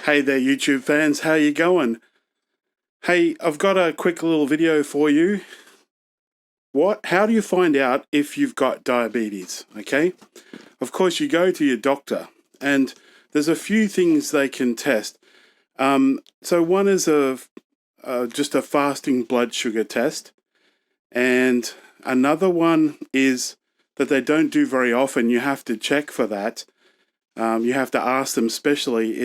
Hey there, YouTube fans, how you going? Hey, I've got a quick little video for you. How do you find out if you've got diabetes? Okay, of course you go to your doctor, and there's a few things they can test. So one is just a fasting blood sugar test, and another one is that they don't do very often. You have to check for that. You have to ask them specially,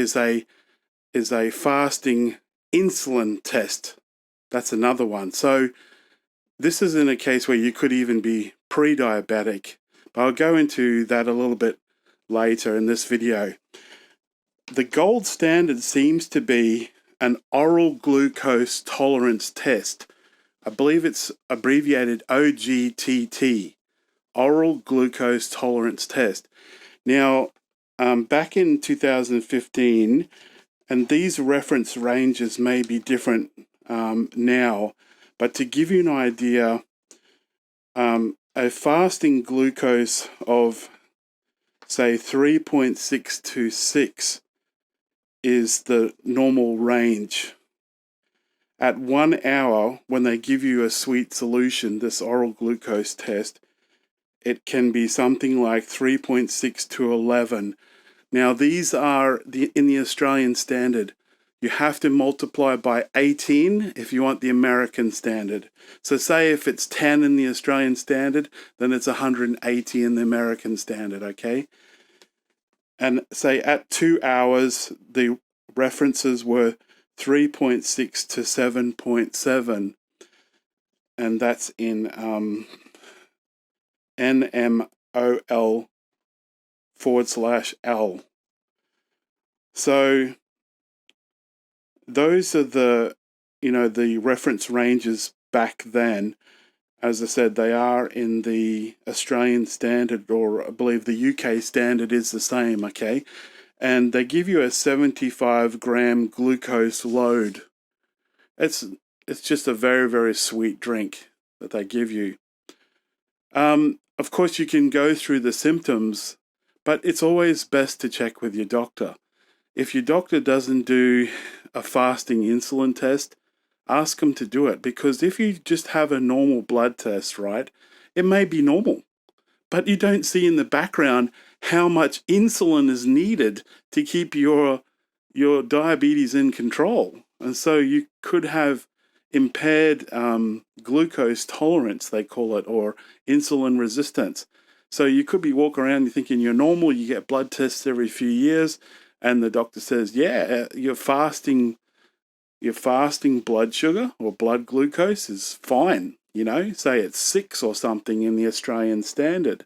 is a fasting insulin test. That's another one. So this is in a case where you could even be pre-diabetic, but I'll go into that a little bit later in this video. The gold standard seems to be an oral glucose tolerance test. I believe it's abbreviated OGTT, oral glucose tolerance test. Now, back in 2015, and these reference ranges may be different now, but to give you an idea, a fasting glucose of, say, 3.626 is the normal range. At 1 hour, when they give you a sweet solution, this oral glucose test, it can be something like 3.6 to 11. Now, these are in the Australian standard. You have to multiply by 18 if you want the American standard. So say if it's 10 in the Australian standard, then it's 180 in the American standard, okay? And say at 2 hours, the references were 3.6 to 7.7. And that's in NMOL/L. So those are the reference ranges back then. As I said, they are in the Australian standard, or I believe the UK standard is the same, okay? And they give you a 75-gram glucose load. It's just a very, very sweet drink that they give you. Of course, you can go through the symptoms, but it's always best to check with your doctor. If your doctor doesn't do a fasting insulin test, ask them to do it, because if you just have a normal blood test, right, it may be normal, but you don't see in the background how much insulin is needed to keep your diabetes in control. And so you could have impaired glucose tolerance, they call it, or insulin resistance. So you could be walking around thinking you're normal, you get blood tests every few years, and the doctor says, yeah, your fasting blood sugar or blood glucose is fine, say it's 6 or something in the Australian standard.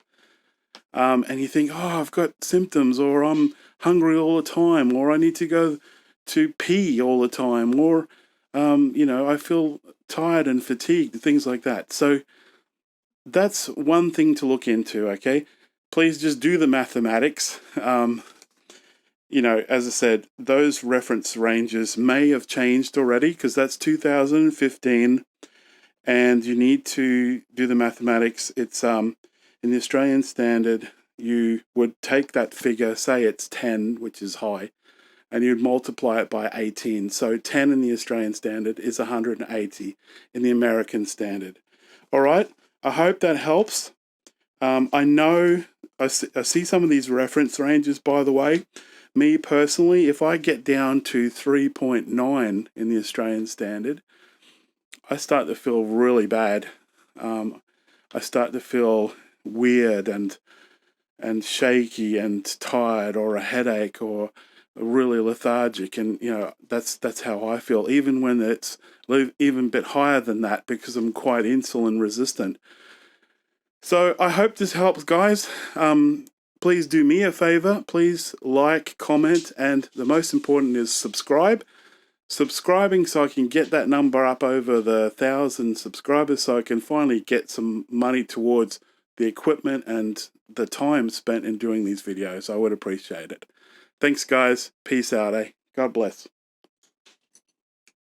And you think, oh, I've got symptoms, or I'm hungry all the time, or I need to go to pee all the time, or, I feel tired and fatigued, things like that. So that's one thing to look into, okay? Please just do the mathematics. As I said, those reference ranges may have changed already, because that's 2015, and you need to do the mathematics. It's in the Australian standard, you would take that figure, say it's 10, which is high, and you'd multiply it by 18. So 10 in the Australian standard is 180 in the American standard. All right, I hope that helps. I know I see some of these reference ranges, by the way. Me personally, if I get down to 3.9 in the Australian standard, I start to feel really bad. I start to feel weird and shaky and tired, or a headache, or really lethargic, and that's how I feel, even when it's even a bit higher than that, because I'm quite insulin resistant. So I hope this helps, guys. Please do me a favor. Please like, comment, and the most important is subscribe. Subscribing so I can get that number up over the 1,000 subscribers, so I can finally get some money towards the equipment and the time spent in doing these videos. I would appreciate it. Thanks, guys. Peace out, eh? God bless.